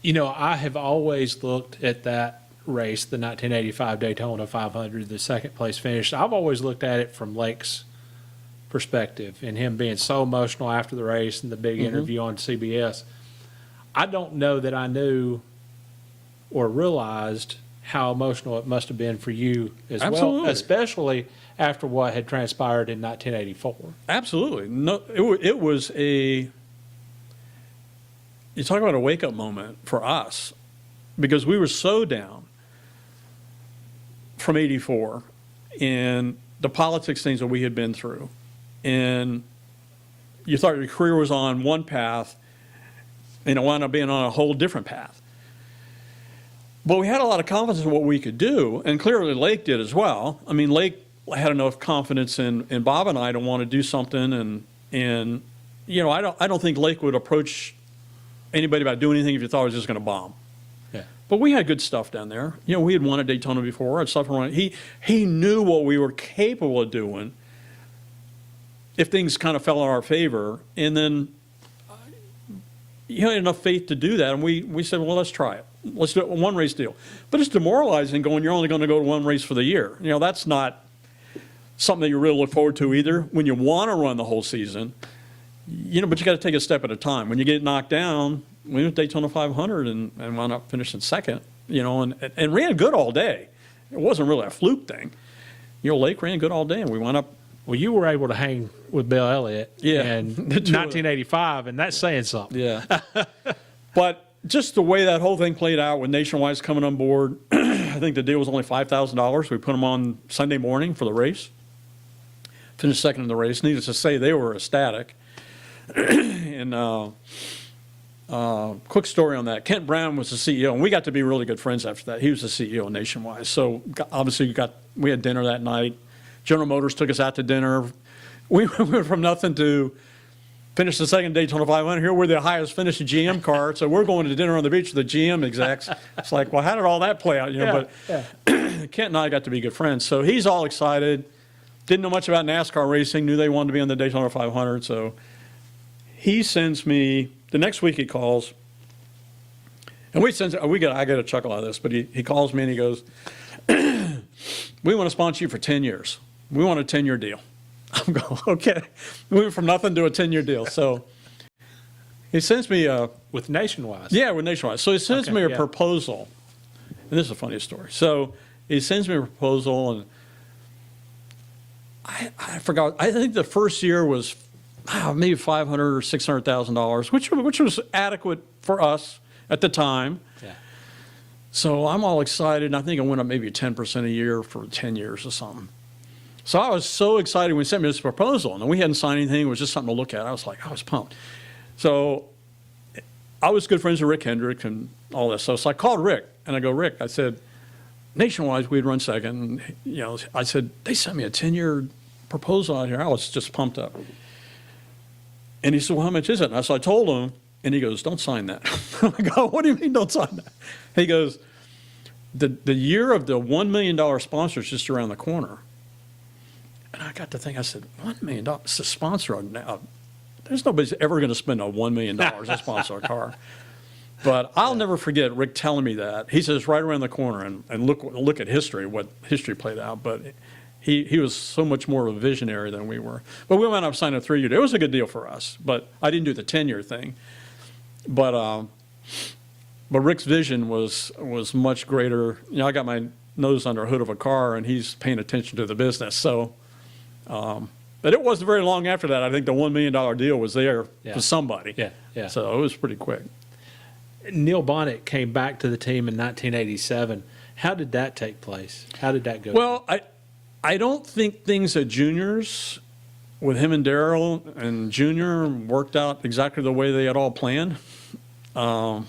I have always looked at that race, the 1985 Daytona 500, the second place finish. I've always looked at it from Lake's perspective and him being so emotional after the race and the big interview on CBS. I don't know that I knew or realized how emotional it must have been for you as well, especially after what had transpired in 1984. Absolutely. No, it was a, you talk about a wake-up moment for us, because we were so down from 84 and the politics things that we had been through. And you thought your career was on one path, and it wound up being on a whole different path. But we had a lot of confidence in what we could do, and clearly Lake did as well. I mean, Lake had enough confidence in Bob and I to want to do something, and I don't think Lake would approach anybody about doing anything if you thought it was just going to bomb. Yeah. But we had good stuff down there. We had won at Daytona before. Had stuff around. He knew what we were capable of doing if things kind of fell in our favor, and then he had enough faith to do that, and we said, well, let's try it. Let's do it, one race deal. But it's demoralizing going, you're only going to go to one race for the year. That's not something that you really look forward to either when you want to run the whole season. But you got to take a step at a time. When you get knocked down, we went Daytona 500 and wound up finishing second, and ran good all day. It wasn't really a fluke thing. Lake ran good all day, and we wound up. Well, you were able to hang with Bill Elliott in 1985, and that's saying something. Yeah. But just the way that whole thing played out with Nationwide's coming on board, I think the deal was only $5,000. We put them on Sunday morning for the race. Finished second in the race. Needless to say, they were ecstatic. And quick story on that. Kent Brown was the CEO, and we got to be really good friends after that. He was the CEO of Nationwide. So obviously we had dinner that night. General Motors took us out to dinner. We went from nothing to finish the second Daytona 500. Here we're the highest finished GM car, so we're going to dinner on the beach with the GM execs. It's like, well, how did all that play out? But Kent and I got to be good friends. So he's all excited. Didn't know much about NASCAR racing. Knew they wanted to be on the Daytona 500. So he sends me the next week. He calls, and I get a chuckle out of this. But he calls me and he goes, "We want to sponsor you for 10 years. We want a 10-year deal." I'm going, okay. We went from nothing to a 10-year deal. So he sends me with Nationwide. Yeah, with Nationwide. So he sends me a proposal, and this is the funniest story. So he sends me a proposal, and I forgot. I think the first year was maybe $500,000 or $600,000, which was adequate for us at the time. Yeah. So I'm all excited, and I think I went up maybe 10% a year for 10 years or something. So I was so excited when he sent me this proposal, and we hadn't signed anything. It was just something to look at. I was pumped. So I was good friends with Rick Hendrick and all this. So I called Rick, and I go, Rick, I said, Nationwide, we'd run second. And, I said, they sent me a 10-year proposal out here. I was just pumped up. And he said, well, how much is it? And so I told him, and he goes, don't sign that. I go, what do you mean don't sign that? He goes, the year of the $1 million sponsor is just around the corner. And I got to think, I said, $1 million, it's a sponsor now. There's nobody's ever going to spend a $1 million to sponsor a car. But I'll never forget Rick telling me that. He says, right around the corner, and look at history, what history played out. But he was so much more of a visionary than we were. But we went up signing a 3-year deal. It was a good deal for us. But I didn't do the 10-year thing. But Rick's vision was much greater. I got my nose under a hood of a car, and he's paying attention to the business. So. But it wasn't very long after that. I think the $1 million deal was there for somebody. Yeah. So it was pretty quick. Neil Bonnett came back to the team in 1987. How did that take place? How did that go? Well, I don't think things at juniors with him and Darrell and Junior worked out exactly the way they had all planned. I'm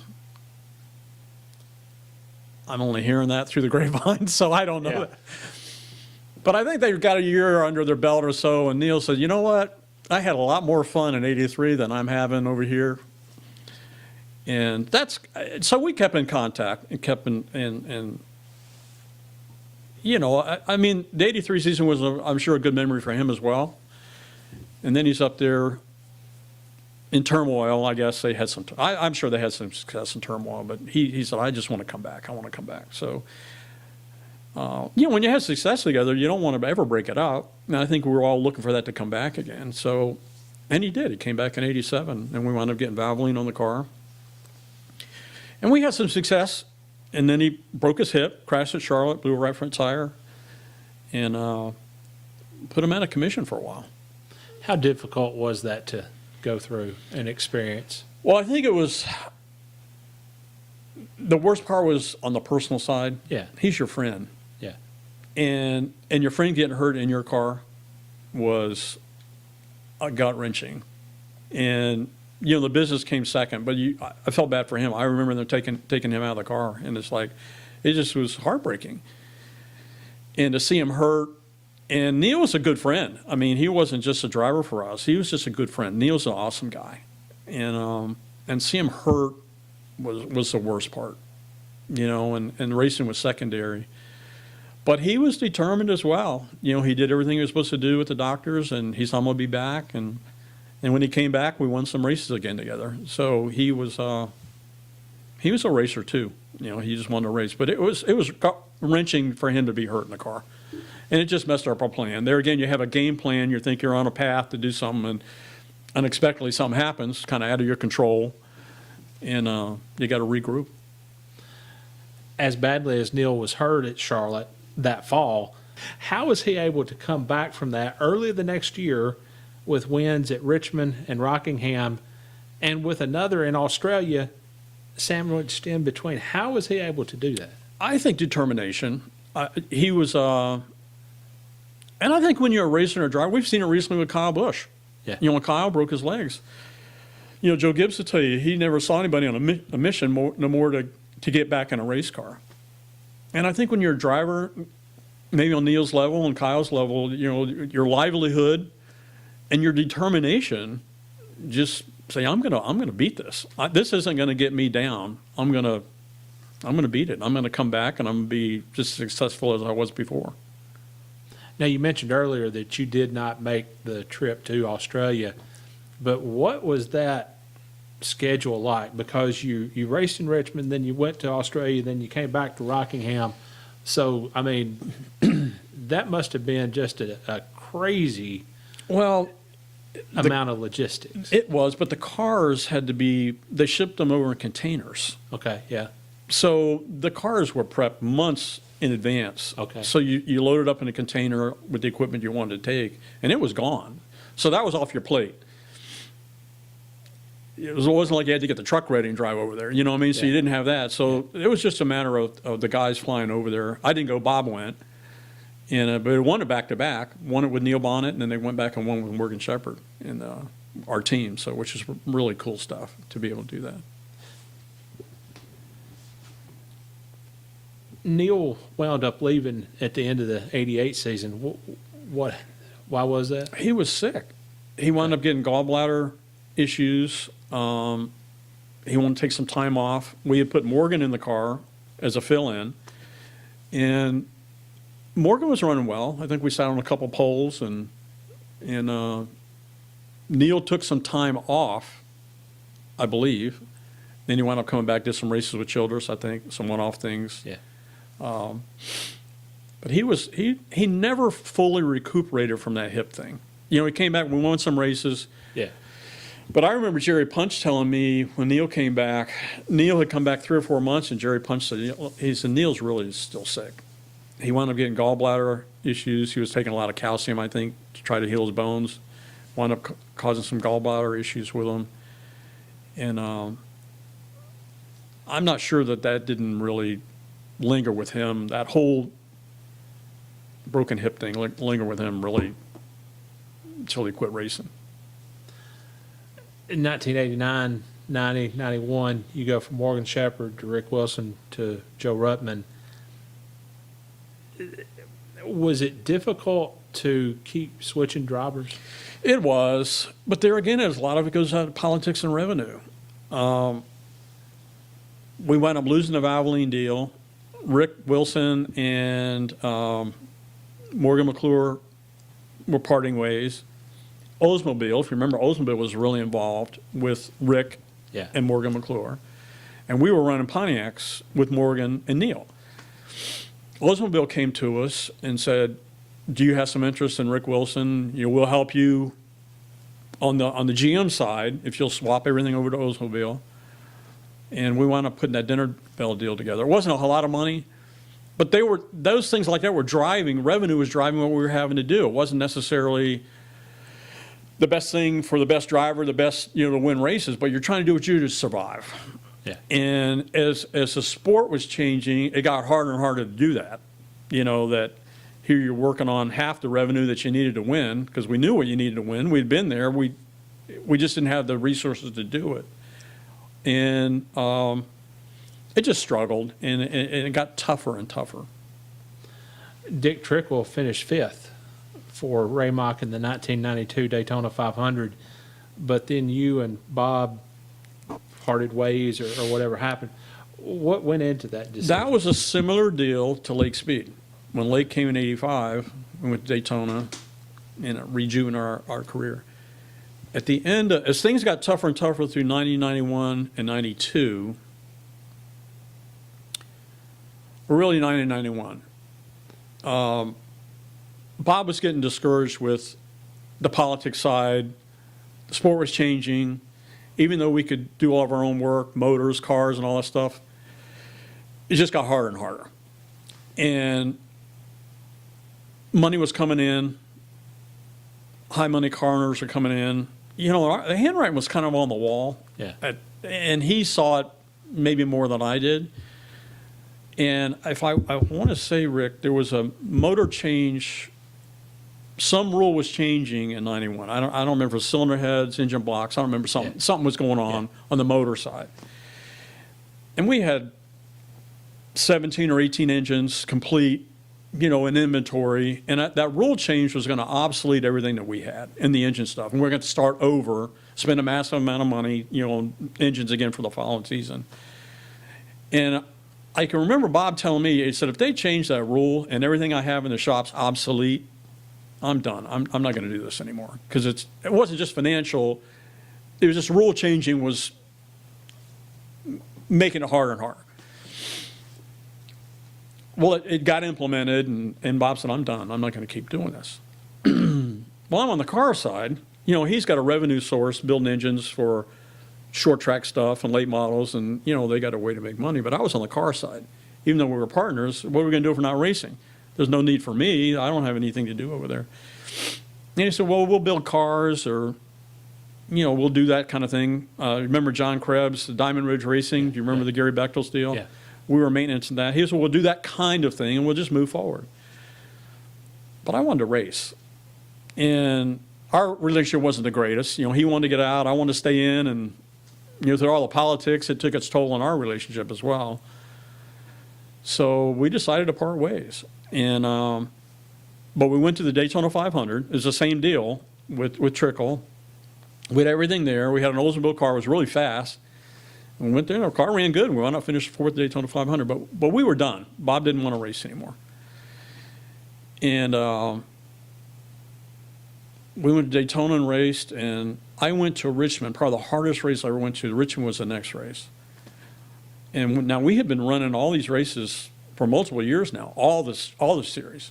only hearing that through the grapevine, so I don't know that. But I think they've got a year under their belt or so, and Neil said, you know what? I had a lot more fun in '83 than I'm having over here. And so we kept in contact and kept in I mean, the '83 season was, I'm sure, a good memory for him as well. And then he's up there in turmoil, I guess they had some. I'm sure they had some success in turmoil, but he said, "I just want to come back. I want to come back." So, when you have success together, you don't want to ever break it up. And I think we were all looking for that to come back again. So, and he did. He came back in '87, and we wound up getting Valvoline on the car. And we had some success. And then he broke his hip, crashed at Charlotte, blew a right front tire, and put him out of commission for a while. How difficult was that to go through and experience? Well, I think it was the worst part was on the personal side. Yeah. He's your friend. Yeah. And your friend getting hurt in your car was gut-wrenching. And, the business came second, but I felt bad for him. I remember them taking him out of the car, and it's like, it just was heartbreaking. And to see him hurt, and Neil was a good friend. I mean, he wasn't just a driver for us. He was just a good friend. Neil's an awesome guy. And see him hurt was the worst part, and racing was secondary. But he was determined as well. He did everything he was supposed to do with the doctors, and he said, I'm going to be back. And when he came back, we won some races again together. So he was a racer too. He just wanted to race. But it was wrenching for him to be hurt in the car. And it just messed up our plan. There again, you have a game plan. You think you're on a path to do something, and unexpectedly something happens, kind of out of your control, and you got to regroup. As badly as Neil was hurt at Charlotte that fall, how was he able to come back from that early the next year with wins at Richmond and Rockingham, and with another in Australia sandwiched in between? How was he able to do that? I think determination. He was, and I think when you're a racer and a driver, we've seen it recently with Kyle Busch. Yeah. When Kyle broke his legs. Joe Gibbs will tell you he never saw anybody on a mission no more to get back in a race car. And I think when you're a driver, maybe on Neil's level and Kyle's level, your livelihood and your determination, just say, I'm gonna beat this. This isn't gonna get me down. I'm gonna beat it. I'm gonna come back, and I'm gonna be just as successful as I was before. Now, you mentioned earlier that you did not make the trip to Australia, but what was that schedule like? Because you raced in Richmond, then you went to Australia, then you came back to Rockingham. So, I mean, that must have been just a crazy amount of logistics. It was, but the cars they shipped them over in containers. Okay, yeah. So the cars were prepped months in advance. Okay. So you loaded up in a container with the equipment you wanted to take, and it was gone. So that was off your plate. It wasn't like you had to get the truck ready and drive over there. You know what I mean? So you didn't have that. So it was just a matter of the guys flying over there. I didn't go. Bob went. But it won it back-to-back. Won it with Neil Bonnett, and then they went back and won with Morgan Shepherd in our team. So which is really cool stuff to be able to do that. Neil wound up leaving at the end of the '88 season. Why was that? He was sick. He wound up getting gallbladder issues. He wanted to take some time off. We had put Morgan in the car as a fill-in, and Morgan was running well. I think we sat on a couple poles, and Neil took some time off, I believe. Then he wound up coming back, did some races with Childress, I think, some one-off things. Yeah. But he never fully recuperated from that hip thing. He came back, we won some races. Yeah. But I remember Jerry Punch telling me when Neil came back, Neil had come back 3 or 4 months, and Jerry Punch said, he said, Neil's really still sick. He wound up getting gallbladder issues. He was taking a lot of calcium, I think, to try to heal his bones. Wound up causing some gallbladder issues with him. And I'm not sure that didn't really linger with him. That whole broken hip thing linger with him really until he quit racing. In 1989, 90, 91, you go from Morgan Shepherd to Rick Wilson to Joe Ruttman. Was it difficult to keep switching drivers? It was, but there again, a lot of it goes out of politics and revenue. We wound up losing the Valvoline deal. Rick Wilson and Morgan McClure were parting ways. Oldsmobile. If you remember, Oldsmobile was really involved with Rick Yeah. and Morgan McClure. And we were running Pontiacs with Morgan and Neil. Oldsmobile came to us and said, do you have some interest in Rick Wilson? We'll help you on the GM side if you'll swap everything over to Oldsmobile. And we wound up putting that dinner bell deal together. It wasn't a whole lot of money, but those things like that were driving, revenue was driving what we were having to do. It wasn't necessarily the best thing for the best driver, the best, to win races, but you're trying to do what you do to survive. Yeah. And as the sport was changing, it got harder and harder to do that. That here you're working on half the revenue that you needed to win, because we knew what you needed to win. We'd been there. We just didn't have the resources to do it. And it just struggled, and it got tougher and tougher. Dick Trickle finished fifth for Ray Mock in the 1992 Daytona 500, but then you and Bob parted ways or whatever happened. What went into that decision? That was a similar deal to Lake Speed. When Lake came in '85, we went to Daytona and rejuvenated our career. At the end, as things got tougher and tougher through 90, 91, and 92, or really 90 and 91, Bob was getting discouraged with the politics side. The sport was changing. Even though we could do all of our own work, motors, cars, and all that stuff, it just got harder and harder. And money was coming in. High money car owners are coming in. The handwriting was kind of on the wall. Yeah. And he saw it maybe more than I did. And if I want to say, Rick, there was a motor change. Some rule was changing in '91. I don't remember if it was cylinder heads, engine blocks. I don't remember something. Yeah. Something was going on the motor side. And we had 17 or 18 engines complete, in inventory. And that rule change was going to obsolete everything that we had in the engine stuff. And we're going to start over, spend a massive amount of money, on engines again for the following season. And I can remember Bob telling me, he said, if they change that rule and everything I have in the shop's obsolete, I'm done. I'm not going to do this anymore. Because it wasn't just financial. It was just rule changing was making it harder and harder. Well, it got implemented, and Bob said, I'm done. I'm not going to keep doing this. Well, I'm on the car side. He's got a revenue source building engines for short track stuff and late models, and, they got a way to make money. But I was on the car side. Even though we were partners, what are we going to do if we're not racing? There's no need for me. I don't have anything to do over there. And he said, well, we'll build cars, or, we'll do that kind of thing. Remember John Krebs, the Diamond Ridge Racing? Do you remember the Gary Bechtel's deal? Yeah. We were maintenance in that. He said, well, we'll do that kind of thing, and we'll just move forward. But I wanted to race. And our relationship wasn't the greatest. He wanted to get out. I wanted to stay in. And, through all the politics, it took its toll on our relationship as well. So we decided to part ways. And but we went to the Daytona 500. It was the same deal with Trickle. We had everything there. We had an Oldsmobile car. It was really fast. And we went there. Our car ran good. We wound up finishing fourth at Daytona 500. But we were done. Bob didn't want to race anymore. And we went to Daytona and raced. And I went to Richmond, probably the hardest race I ever went to. Richmond was the next race. And now we had been running all these races for multiple years now, all the series.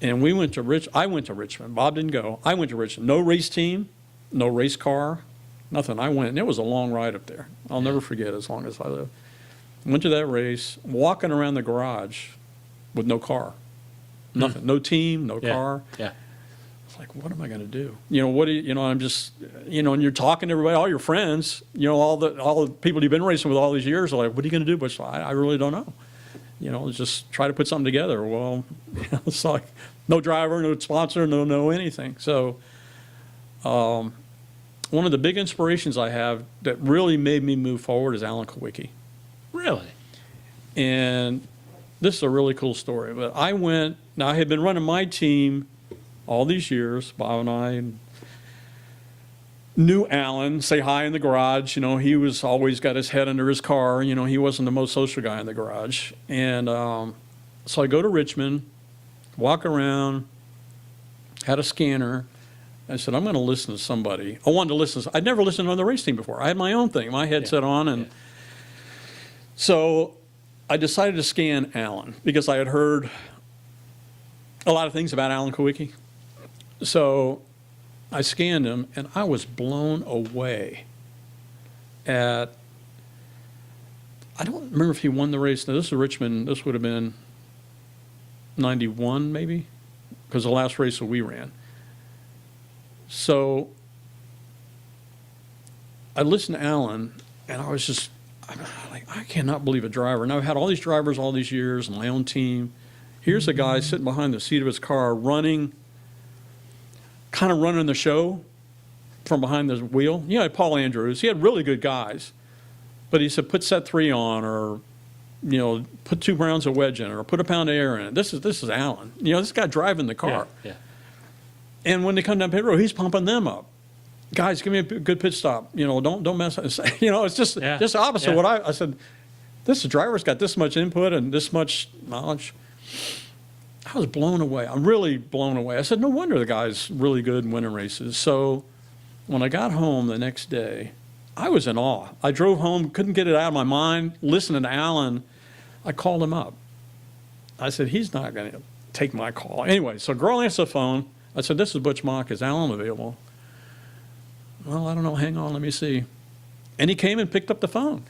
And I went to Richmond. Bob didn't go. I went to Richmond. No race team, no race car, nothing. I went, and it was a long ride up there. I'll never forget as long as I live. Went to that race, walking around the garage with no car, nothing, no team, no car. Yeah. It's like, what am I going to do? I'm just, and you're talking to everybody, all your friends, all the people you've been racing with all these years are like, what are you going to do? But I really don't know. Just try to put something together. Well, it's like no driver, no sponsor, no anything. So one of the big inspirations I have that really made me move forward is Alan Kulwicki. Really? And this is a really cool story. But I had been running my team all these years, Bob and I, and knew Alan, say hi in the garage. He was always got his head under his car. He wasn't the most social guy in the garage. And so I go to Richmond, walk around, had a scanner, I said, I'm going to listen to somebody. I wanted to listen. I'd never listened to another race team before. I had my own thing, my headset on. And so I decided to scan Alan because I had heard a lot of things about Alan Kulwicki. So I scanned him, and I was blown away at, I don't remember if he won the race. Now, this is Richmond. This would have been 91 maybe, because the last race that we ran. So I listened to Alan, and I was just, I'm like, I cannot believe a driver. And I've had all these drivers all these years and my own team. Here's a guy sitting behind the seat of his car running, kind of running the show from behind the wheel. You know, Paul Andrews, he had really good guys. But he said, put set 3 on, or, you know, put 2 rounds of wedge in it, or put a pound of air in it. This is Alan. You know, this guy driving the car. Yeah. And when they come down pit road, he's pumping them up. Guys, give me a good pit stop. You know, don't mess up. You know, it's just opposite what I said. This driver's got this much input and this much knowledge. I was blown away. I'm really blown away. I said, no wonder the guy's really good in winning races. So when I got home the next day, I was in awe. I drove home, couldn't get it out of my mind, listening to Alan. I called him up. I said, he's not going to take my call. Anyway, so girl answered the phone. I said, this is Butch Mock. Is Alan available? Well, I don't know. Hang on. Let me see. And he came and picked up the phone.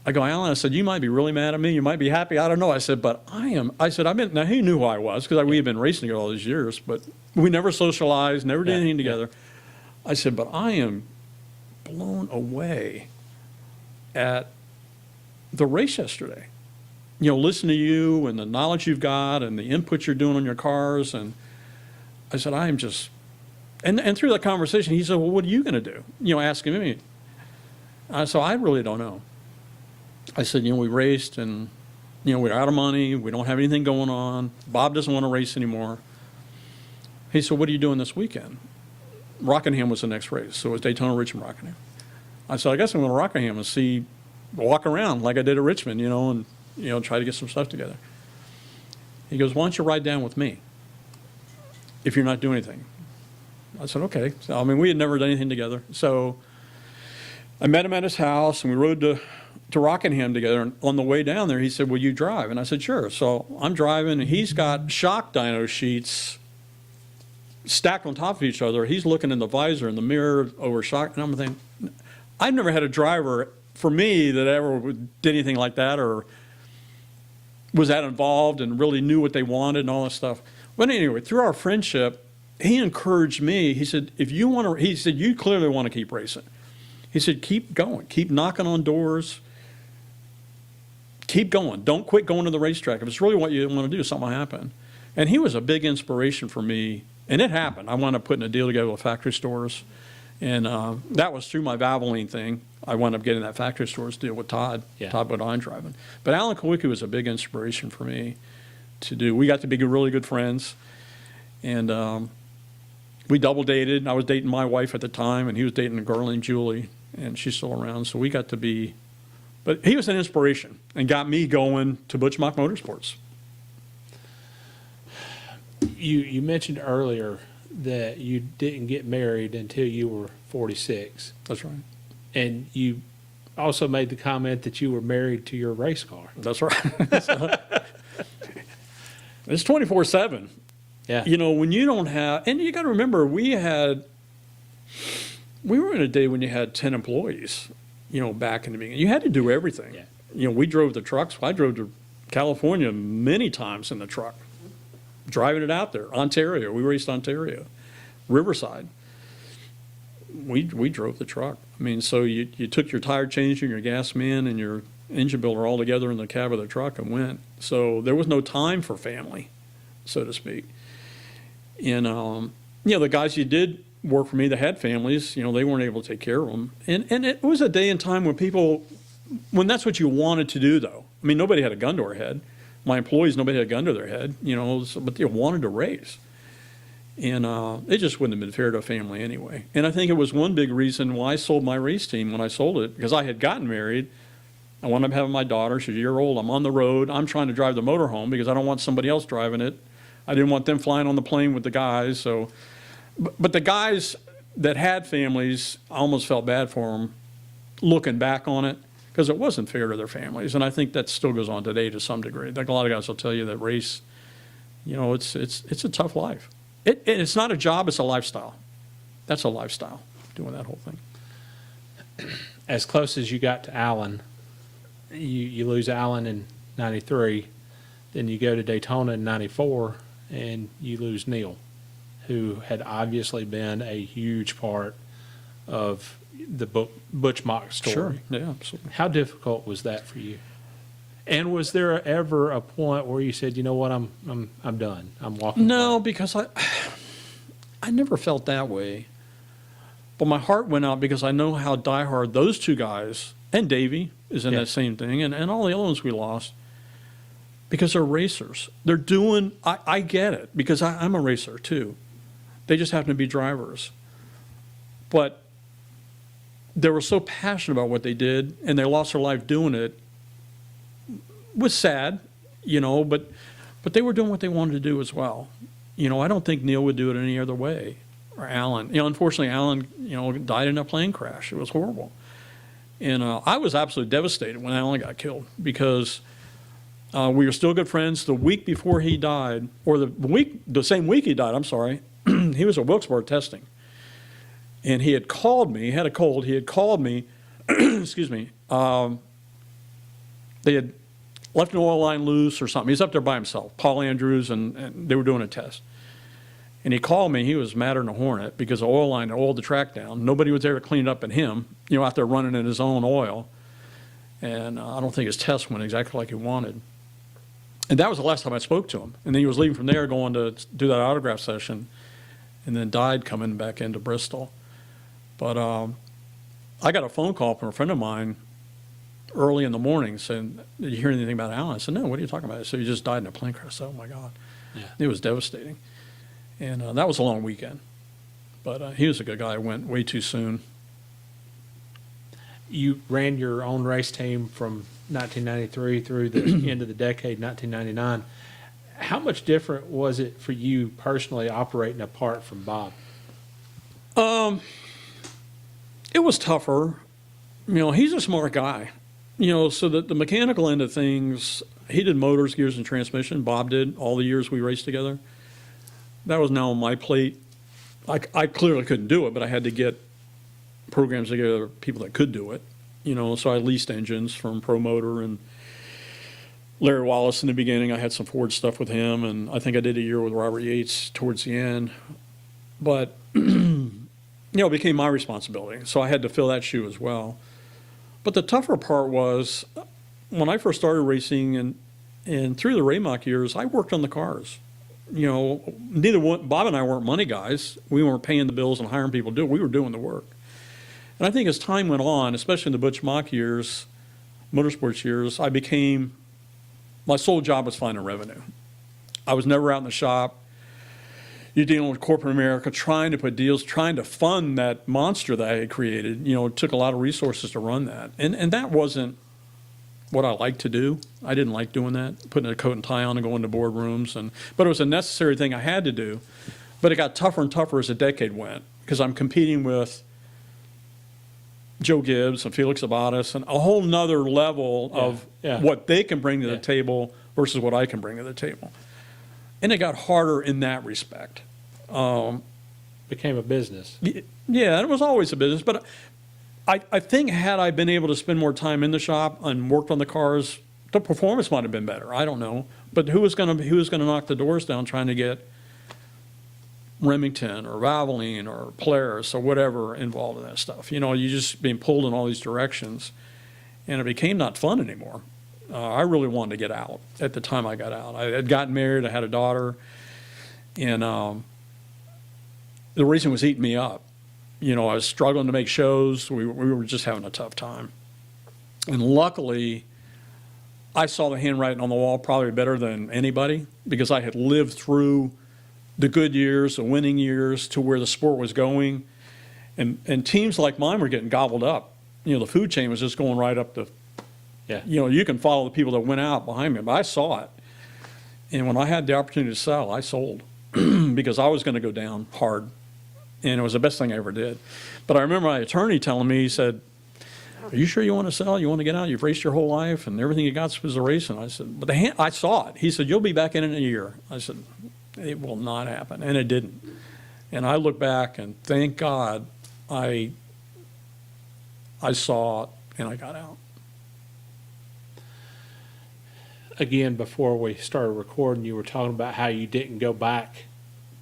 I go, Alan, I said, you might be really mad at me. You might be happy. I don't know. I said, but I am. I said, now he knew who I was because we had been racing together all these years, but we never socialized, never did anything together. I said, but I am blown away at the race yesterday. You know, listen to you and the knowledge you've got and the input you're doing on your cars. And I said, I am just, and through that conversation, he said, well, what are you going to do? You know, asking me. So I really don't know. I said, you know, we raced and, you know, we're out of money. We don't have anything going on. Bob doesn't want to race anymore. He said, what are you doing this weekend? Rockingham was the next race. So it was Daytona, Richmond, Rockingham. I said, I guess I'm going to Rockingham and walk around like I did at Richmond, you know, and, you know, try to get some stuff together. He goes, why don't you ride down with me if you're not doing anything? I said, okay. So, I mean, we had never done anything together. So I met him at his house, and we rode to Rockingham together. And on the way down there, he said, will you drive? And I said, sure. So I'm driving, and he's got shock dyno sheets stacked on top of each other. He's looking in the visor and the mirror over shock. And I'm thinking, I've never had a driver, for me, that ever did anything like that or was that involved and really knew what they wanted and all that stuff. But anyway, through our friendship, he encouraged me. He said, if you want to, he said, you clearly want to keep racing. He said, keep going, keep knocking on doors, keep going. Don't quit going to the racetrack. If it's really what you want to do, something will happen. And he was a big inspiration for me. And it happened. I wound up putting a deal together with factory stores. And that was through my Valvoline thing. I wound up getting that factory stores deal with Todd Bodine driving. But Alan Kulwicki was a big inspiration for me to do. We got to be really good friends. And we double dated. I was dating my wife at the time, and he was dating a girl named Julie, and she's still around. So we got to be, but he was an inspiration and got me going to Butch Mock Motorsports. You mentioned earlier that you didn't get married until you were 46. That's right. And you also made the comment that you were married to your race car. That's right. It's 24/7. Yeah. You know, when you don't have, and you got to remember, we were in a day when you had 10 employees, you know, back in the beginning. You had to do everything. Yeah. You know, we drove the trucks. I drove to California many times in the truck, driving it out there. Ontario, we raced Ontario. Riverside, we drove the truck. I mean, so you took your tire changer and your gas man and your engine builder all together in the cab of the truck and went. So there was no time for family, so to speak. And, you know, the guys you did work for me that had families, you know, they weren't able to take care of them. And it was a day and time when that's what you wanted to do, though. I mean, nobody had a gun to our head. My employees, nobody had a gun to their head, you know, but they wanted to race. And it just wouldn't have been fair to a family anyway. And I think it was one big reason why I sold my race team when I sold it, because I had gotten married. I wound up having my daughter. She's a year old. I'm on the road. I'm trying to drive the motorhome because I don't want somebody else driving it. I didn't want them flying on the plane with the guys. So but the guys that had families, I almost felt bad for them looking back on it, because it wasn't fair to their families. And I think that still goes on today to some degree. Like a lot of guys will tell you that race, it's a tough life. It's not a job, it's a lifestyle. That's a lifestyle, doing that whole thing. As close as you got to Alan, you lose Alan in 93, then you go to Daytona in 94, and you lose Neil, who had obviously been a huge part of the Butch Mock story. Sure, yeah, absolutely. How difficult was that for you? And was there ever a point where you said, you know what, I'm done, I'm walking No, away? because I never felt that way. But my heart went out because I know how diehard those two guys, and Davey is in Yeah. that same thing, and all the other ones we lost, because they're racers. They're doing, I get it, because I'm a racer too. They just happen to be drivers. But they were so passionate about what they did, and they lost their life doing it. It was sad, but they were doing what they wanted to do as well. I don't think Neil would do it any other way, or Alan. Unfortunately, Alan, died in a plane crash. It was horrible. And I was absolutely devastated when Alan got killed, because we were still good friends. The week before he died, or the same week he died, I'm sorry, he was at Wilkesboro testing. And he had called me, he had a cold, he had called me, excuse me, they had left an oil line loose or something. He's up there by himself, Paul Andrews, and they were doing a test. And he called me, he was madder than a hornet because the oil line had oiled the track down. Nobody was there to clean it up but him, out there running in his own oil. And I don't think his test went exactly like he wanted. And that was the last time I spoke to him. And then he was leaving from there going to do that autograph session, and then died coming back into Bristol. But I got a phone call from a friend of mine early in the morning saying, did you hear anything about Alan? I said, no, what are you talking about? So he just died in a plane crash. I said, oh my God. Yeah. It was devastating. And that was a long weekend. But he was a good guy. Went way too soon. You ran your own race team from 1993 through the end of the decade, 1999. How much different was it for you personally operating apart from Bob? It was tougher. He's a smart guy. So that the mechanical end of things, he did motors, gears, and transmission. Bob did all the years we raced together. That was now on my plate. I clearly couldn't do it, but I had to get programs together, people that could do it. So I leased engines from Pro Motor and Larry Wallace in the beginning. I had some Ford stuff with him, and I think I did a year with Robert Yates towards the end. But it became my responsibility, so I had to fill that shoe as well. But the tougher part was when I first started racing, and through the Raymock years, I worked on the cars. Neither one, Bob and I weren't money guys. We weren't paying the bills and hiring people to do it. We were doing the work. And I think as time went on, especially in the Butch Mock years, motorsports years, my sole job was finding revenue. I was never out in the shop. You're dealing with corporate America, trying to put deals, trying to fund that monster that I had created. It took a lot of resources to run that. And that wasn't what I liked to do. I didn't like doing that, putting a coat and tie on and going to boardrooms. But it was a necessary thing I had to do. But it got tougher and tougher as the decade went, because I'm competing with Joe Gibbs and Felix Abatis and a whole nother level of what they can bring to the table versus what I can bring to the table. And it got harder in that respect. Became a business. Yeah, it was always a business. But I think had I been able to spend more time in the shop and worked on the cars, the performance might have been better. I don't know. But who was going to knock the doors down trying to get Remington or Valvoline or Polaris or whatever involved in that stuff? You're just being pulled in all these directions. And it became not fun anymore. I really wanted to get out at the time I got out. I had gotten married, I had a daughter, and the racing was eating me up. I was struggling to make shows. We were just having a tough time. And luckily, I saw the handwriting on the wall probably better than anybody, because I had lived through the good years, the winning years, to where the sport was going. And teams like mine were getting gobbled up. The food chain was just going right up the... Yeah. You can follow the people that went out behind me, but I saw it. And when I had the opportunity to sell, I sold because I was going to go down hard. and it was the best thing I ever did. But I remember my attorney telling me, he said, "Are you sure you want to sell? You want to get out? You've raced your whole life, and everything you got was a race." And I said, "But I saw it." He said, "You'll be back in a year." I said, "It will not happen," and it didn't. And I look back and thank God I saw it and I got out. Again, before we started recording, you were talking about how you didn't go back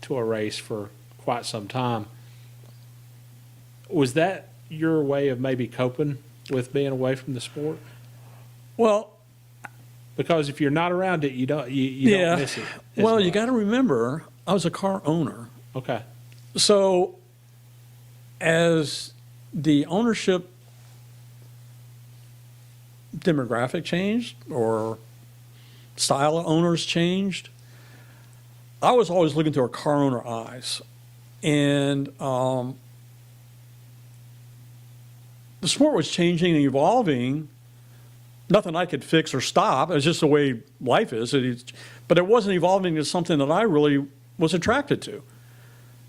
to a race for quite some time. Was that your way of maybe coping with being away from the sport? Well, Because if you're not around it, you don't miss it. Well, you much. got to remember, I was a car owner. Okay. So as the ownership demographic changed or style of owners changed, I was always looking through a car owner eyes. And the sport was changing and evolving. Nothing I could fix or stop. It was just the way life is. But it wasn't evolving to something that I really was attracted to.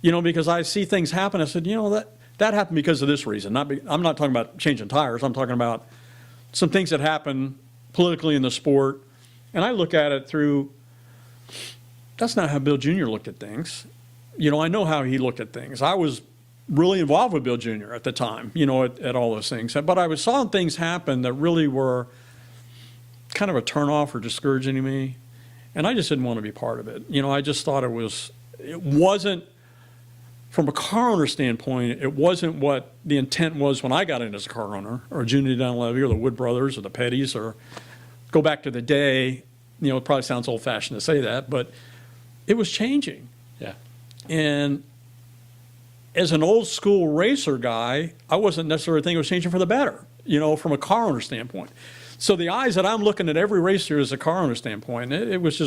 You know, because I see things happen. I said, you know, that happened because of this reason. I'm not talking about changing tires. I'm talking about some things that happen politically in the sport. And I look at it through, that's not how Bill Jr. looked at things. You know, I know how he looked at things. I was really involved with Bill Jr. at the time, you know, at all those things. But I saw things happen that really were kind of a turnoff or discouraging me. And I just didn't want to be part of it. You know, I just thought it wasn't, from a car owner standpoint, it wasn't what the intent was when I got in as a car owner, or Junior Dunleavy, or the Wood Brothers, or the Pettys, or go back to the day. You know, it probably sounds old-fashioned to say that, but it was changing. Yeah. And as an old school racer guy, I wasn't necessarily thinking it was changing for the better, you know, from a car owner standpoint. So the eyes that I'm looking at every racer as a car owner standpoint, it was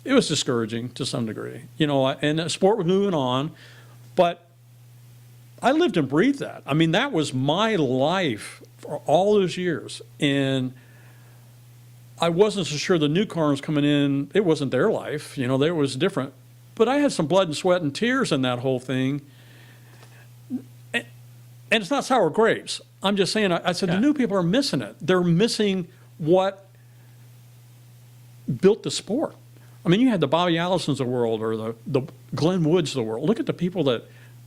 discouraging to some degree, you know, and the sport was moving on, but I lived and breathed that. I mean, that was my life for all those years. And I wasn't so sure the new cars coming in, it wasn't their life, you know, there was different. But I had some blood and sweat and tears in that whole thing. And it's not sour grapes. I'm just saying, I said, Yeah. The new people are missing it. They're missing what built the sport. I mean, you had the Bobby Allisons of the world, or the Glenn Woods of the world. Look at the people that,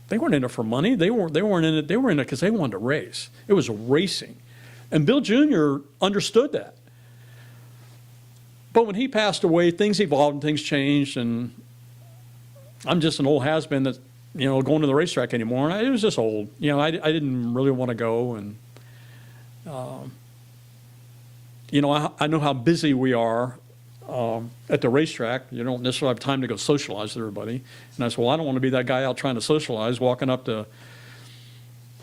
they weren't in it for money. They weren't in it. They were in it because they wanted to race. It was racing. And Bill Jr. understood that. But when he passed away, things evolved and things changed, and I'm just an old has-been that, you know, going to the racetrack anymore. And it was just old. You know, I didn't really want to go. And, you know, I know how busy we are at the racetrack. You don't necessarily have time to go socialize with everybody. And I said, well, I don't want to be that guy out trying to socialize, walking up to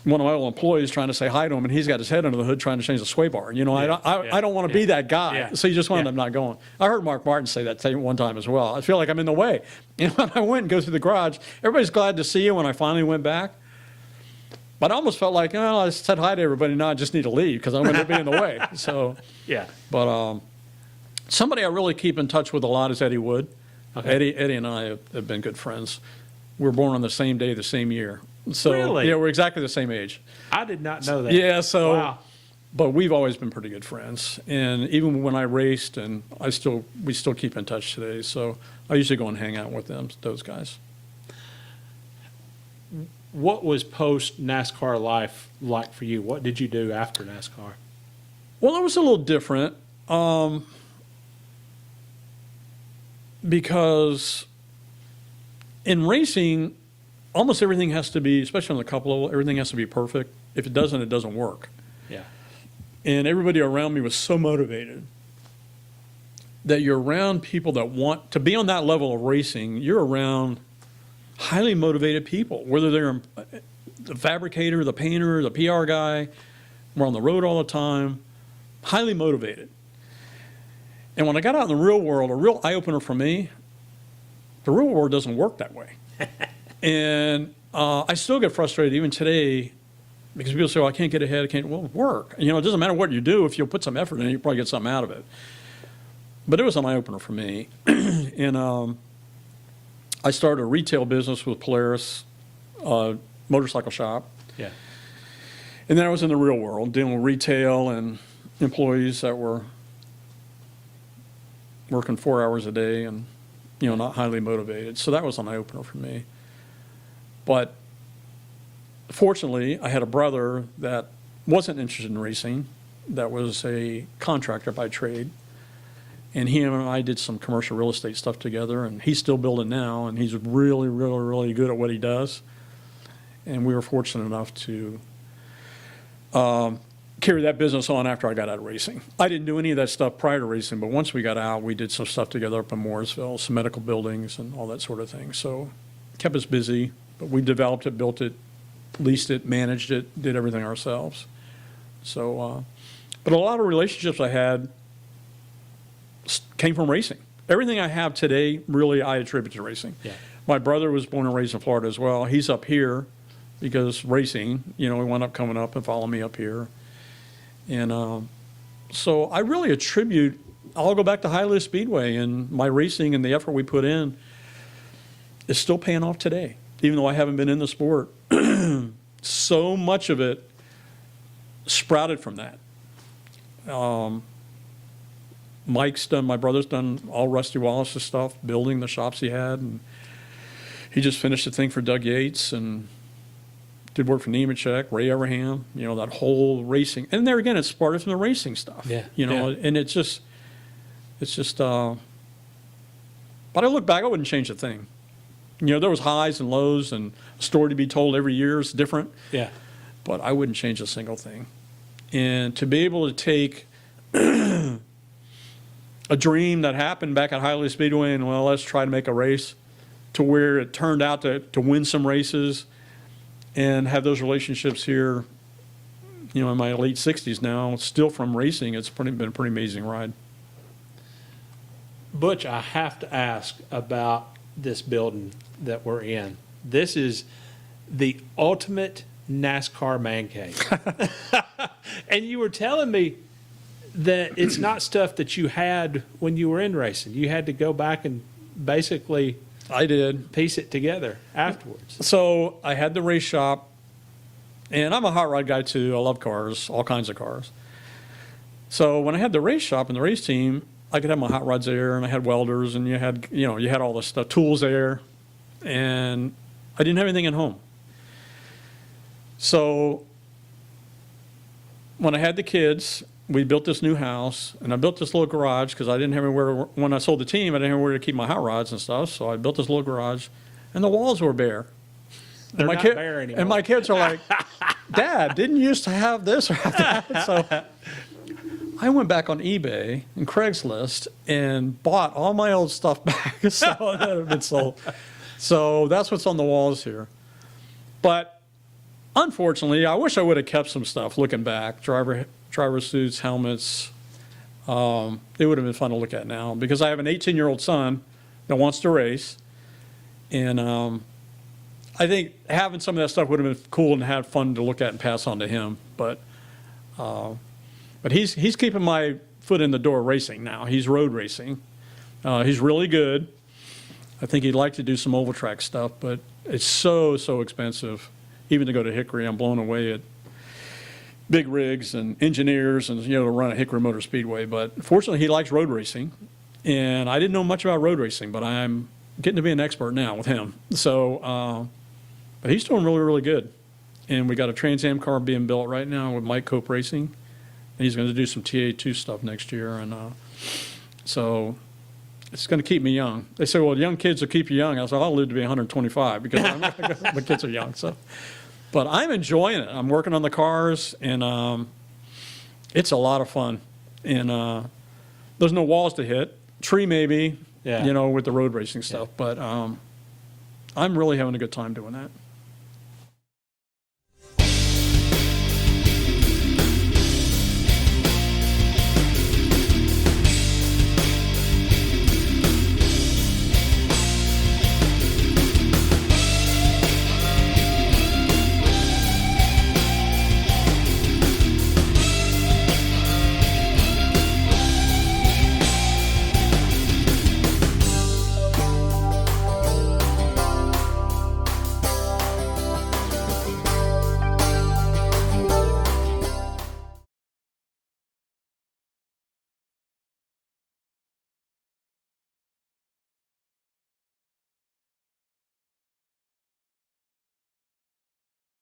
one of my old employees trying to say hi to him, and he's got his head under the hood trying to change the sway bar. You know, I don't want to be that guy. Yeah. So you just wound up not going. I heard Mark Martin say that one time as well. I feel like I'm in the way. You know, when I went and go through the garage, everybody's glad to see you when I finally went back. But I almost felt like, oh, I said hi to everybody, now I just need to leave because I'm going to be in the way. So, Yeah. but somebody I really keep in touch with a lot is Eddie Wood. Okay. Eddie and I have been good friends. We were born on the same day, the same year. So, Really? yeah, we're exactly the same age. I did not know that. Yeah, so, Wow. but we've always been pretty good friends. And even when I raced, and we still keep in touch today. So I usually go and hang out with those guys. What was post NASCAR life like for you? What did you do after NASCAR? Well, it was a little different because in racing, almost everything has to be, especially on the cup level, everything has to be perfect. If it doesn't work. Yeah. And everybody around me was so motivated that you're around people that want to be on that level of racing. You're around highly motivated people, whether they're the fabricator, the painter, the PR guy. We're on the road all the time, highly motivated. And when I got out in the real world, a real eye-opener for me, the real world doesn't work that way. And I still get frustrated even today because people say, well, I can't get ahead, I can't, well, work. You know, it doesn't matter what you do. If you'll put some effort in it, you'll probably get something out of it. But it was an eye-opener for me. And I started a retail business with Polaris motorcycle shop. Yeah. And then I was in the real world, dealing with retail and employees that were working 4 hours a day and, not highly motivated. So that was an eye-opener for me. But fortunately, I had a brother that wasn't interested in racing, that was a contractor by trade. And he and I did some commercial real estate stuff together, and he's still building now, and he's really, really, really good at what he does. And we were fortunate enough to carry that business on after I got out of racing. I didn't do any of that stuff prior to racing, but once we got out, we did some stuff together up in Mooresville, some medical buildings and all that sort of thing. So it kept us busy, but we developed it, built it, leased it, managed it, did everything ourselves. So, but a lot of relationships I had came from racing. Everything I have today, really, I attribute to racing. Yeah. My brother was born and raised in Florida as well. He's up here because racing, he wound up coming up and following me up here. And so I really attribute, I'll go back to Hialeah Speedway, and my racing and the effort we put in is still paying off today, even though I haven't been in the sport. So much of it sprouted from that. My brother's done all Rusty Wallace's stuff, building the shops he had, and he just finished a thing for Doug Yates and did work for Nemechek, Ray Everham, that whole racing. And there again, it started from the racing stuff. Yeah. And it's just, but I look back, I wouldn't change a thing. There was highs and lows and a story to be told every year is different. Yeah. But I wouldn't change a single thing. And to be able to take a dream that happened back at Hialeah Speedway and, well, let's try to make a race, to where it turned out to win some races and have those relationships here, in my late 60s now, still from racing. It's been a pretty amazing ride. Butch, I have to ask about this building that we're in. This is the ultimate NASCAR man cave. And you were telling me that it's not stuff that you had when you were in racing. You had to go back and basically I did. piece it together afterwards. So I had the race shop, and I'm a hot rod guy too. I love cars, all kinds of cars. So when I had the race shop and the race team, I could have my hot rods there, and I had welders, and you had all this stuff, tools there, and I didn't have anything at home. So when I had the kids, we built this new house, and I built this little garage because I didn't have anywhere, when I sold the team, I didn't have anywhere to keep my hot rods and stuff, so I built this little garage, and the walls were bare. They're not bare anymore. And my kids are like, Dad, didn't you used to have this or have that? So I went back on eBay and Craigslist and bought all my old stuff back so that had been sold. So that's what's on the walls here. But unfortunately, I wish I would have kept some stuff looking back. Driver suits, helmets. It would have been fun to look at now because I have an 18-year-old son that wants to race. And I think having some of that stuff would have been cool and had fun to look at and pass on to him. But he's keeping my foot in the door racing now. He's road racing. He's really good. I think he'd like to do some oval track stuff, but it's so expensive. Even to go to Hickory, I'm blown away at big rigs and engineers and, to run a Hickory Motor Speedway. But fortunately, he likes road racing. And I didn't know much about road racing, but I'm getting to be an expert now with him. So, but he's doing really, really good. And we got a Trans Am car being built right now with Mike Cope Racing. And he's going to do some TA2 stuff next year. And so it's going to keep me young. They say, well, young kids will keep you young. I said, I'll live to be 125 because my kids are young. So, but I'm enjoying it. I'm working on the cars, and it's a lot of fun. And there's no walls to hit. Tree maybe, Yeah. with the road racing stuff. But I'm really having a good time doing that.